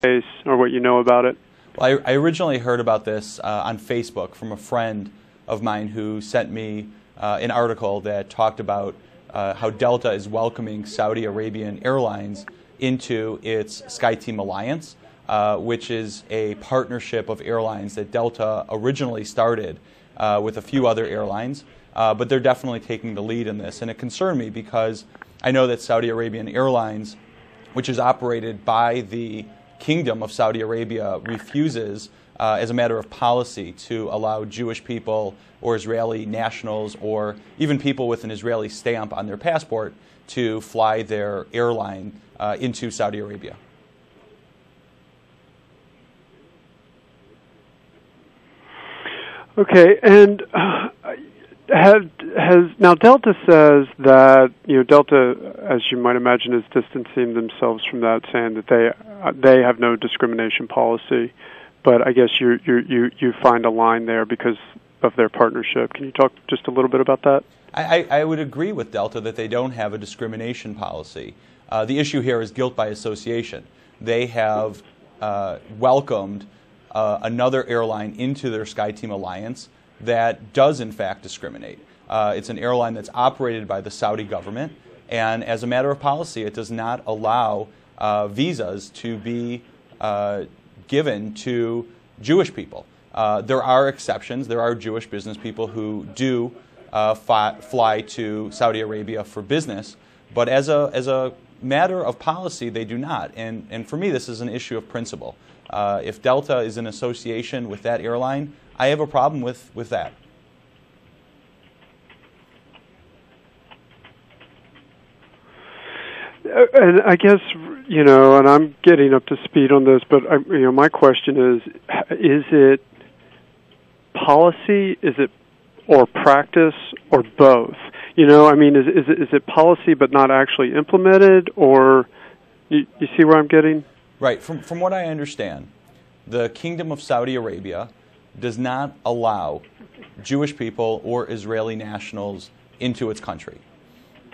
case or what you know about it? Well, I originally heard about this on Facebook from a friend of mine who sent me an article that talked about how Delta is welcoming Saudi Arabian Airlines into its SkyTeam alliance, which is a partnership of airlines that Delta originally started with a few other airlines, but they're definitely taking the lead in this. And it concerned me because I know that Saudi Arabian Airlines, which is operated by the Kingdom of Saudi Arabia, refuses, as a matter of policy, to allow Jewish people or Israeli nationals or even people with an Israeli stamp on their passport to fly their airline into Saudi Arabia. Okay, and now Delta says that Delta, as you might imagine, is distancing themselves from that, saying that they have no discrimination policy, but I guess you find a line there because of their partnership. Can you talk just a little bit about that? I would agree with Delta that they don't have a discrimination policy. The issue here is guilt by association. They have welcomed another airline into their SkyTeam alliance that does in fact discriminate. It's an airline that's operated by the Saudi government, and as a matter of policy, it does not allow visas to be given to Jewish people. There are exceptions. There are Jewish business people who do fly to Saudi Arabia for business, but as a matter of policy, they do not. And for me, this is an issue of principle. If Delta is in association with that airline, I have a problem with that. And I guess, and I'm getting up to speed on this, but my question is it policy, is it or practice, or both? Is it policy but not actually implemented, or you see where I'm getting? Right. From what I understand, the Kingdom of Saudi Arabia does not allow Jewish people or Israeli nationals into its country.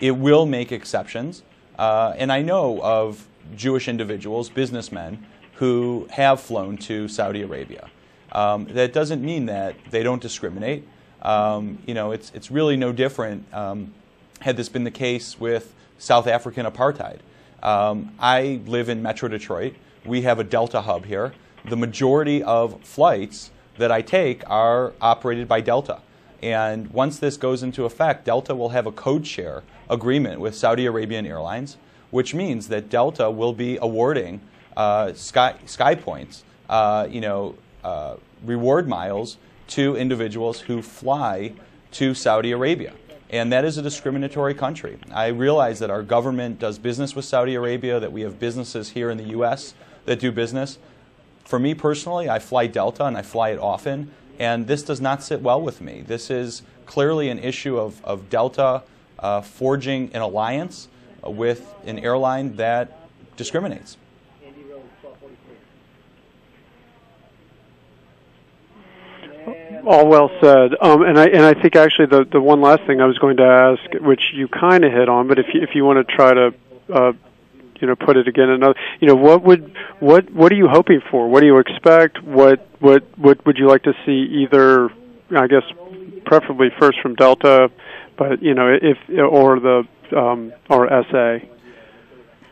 It will make exceptions, and I know of Jewish individuals, businessmen, who have flown to Saudi Arabia. That doesn't mean that they don't discriminate. It's really no different had this been the case with South African apartheid. I live in Metro Detroit. We have a Delta hub here. The majority of flights that I take are operated by Delta. And once this goes into effect, Delta will have a code share agreement with Saudi Arabian Airlines, which means that Delta will be awarding sky points, reward miles to individuals who fly to Saudi Arabia. And that is a discriminatory country. I realize that our government does business with Saudi Arabia, that we have businesses here in the U.S. that do business. For me personally, I fly Delta and I fly it often, and this does not sit well with me. This is clearly an issue of Delta forging an alliance with an airline that discriminates. All well said. And I think actually the one last thing I was going to ask, which you kind of hit on, but if you want to try to put it again another, what are you hoping for? What do you expect? What would you like to see either, I guess, preferably first from Delta, but or SA?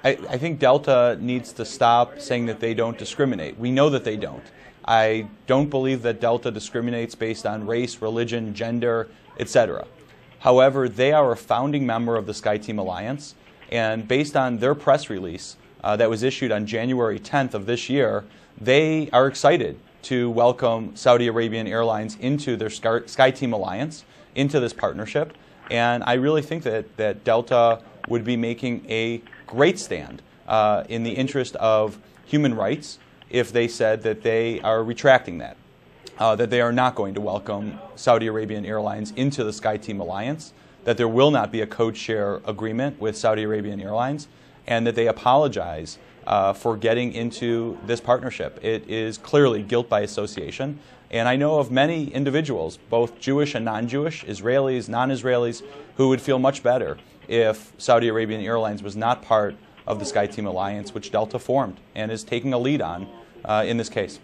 I think Delta needs to stop saying that they don't discriminate. We know that they don't. I don't believe that Delta discriminates based on race, religion, gender, etc. However, they are a founding member of the SkyTeam Alliance, and based on their press release that was issued on January 10th of this year, they are excited to welcome Saudi Arabian Airlines into their SkyTeam Alliance, into this partnership, and I really think that Delta would be making a great stand in the interest of human rights if they said that they are retracting that they are not going to welcome Saudi Arabian Airlines into the SkyTeam Alliance, that there will not be a code share agreement with Saudi Arabian Airlines, and that they apologize for getting into this partnership. It is clearly guilt by association, and I know of many individuals, both Jewish and non-Jewish, Israelis, non-Israelis, who would feel much better if Saudi Arabian Airlines was not part of the SkyTeam alliance, which Delta formed and is taking a lead on in this case.